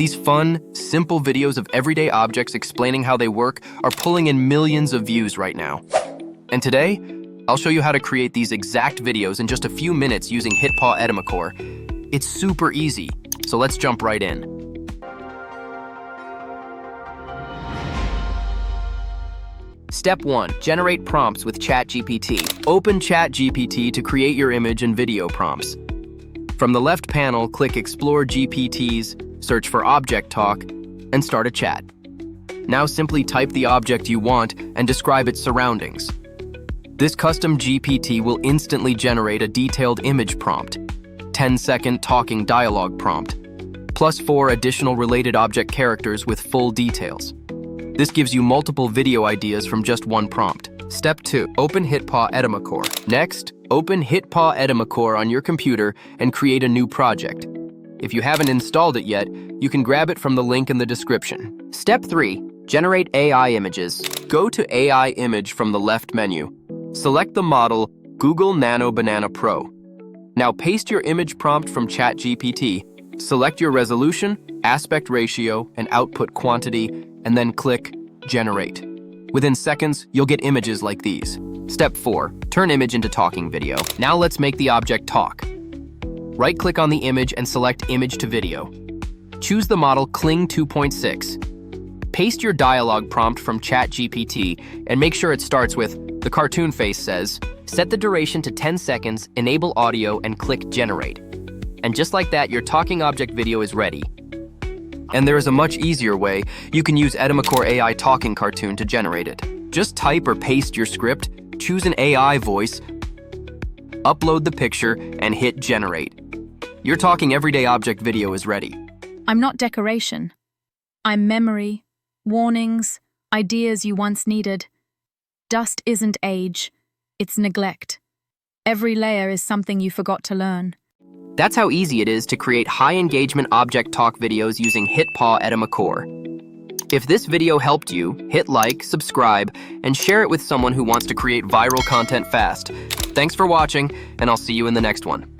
These fun, simple videos of everyday objects explaining how they work are pulling in millions of views right now. And today, I'll show you how to create these exact videos in just a few minutes using HitPaw Edimakor. It's super easy, so let's jump right in. Step 1. Generate prompts with ChatGPT. Open ChatGPT to create your image and video prompts. From the left panel, click Explore GPTs, search for Object Talk, and start a chat. Now simply type the object you want and describe its surroundings. This custom GPT will instantly generate a detailed image prompt, 10-second talking dialogue prompt, plus 4 additional related object characters with full details. This gives you multiple video ideas from just one prompt. Step 2. Open HitPaw Edimakor. Next, open HitPaw Edimakor on your computer and create a new project. If you haven't installed it yet, you can grab it from the link in the description. Step 3. Generate AI images. Go to AI Image from the left menu. Select the model Google Nano Banana Pro. Now paste your image prompt from ChatGPT. Select your resolution, aspect ratio, and output quantity, and then click Generate. Within seconds, you'll get images like these. Step 4. Turn image into talking video. Now let's make the object talk. Right-click on the image and select Image to Video. Choose the model Kling 2.6. Paste your dialogue prompt from ChatGPT and make sure it starts with, the cartoon face says, set the duration to 10 seconds, enable audio, and click Generate. And just like that, your talking object video is ready. And there is a much easier way. You can use Edimakor AI Talking Cartoon to generate it. Just type or paste your script, choose an AI voice, upload the picture, and hit Generate. Your talking everyday object video is ready. I'm not decoration. I'm memory, warnings, ideas you once needed. Dust isn't age, it's neglect. Every layer is something you forgot to learn. That's how easy it is to create high-engagement object talk videos using HitPaw Edimakor. If this video helped you, hit like, subscribe, and share it with someone who wants to create viral content fast. Thanks for watching, and I'll see you in the next one.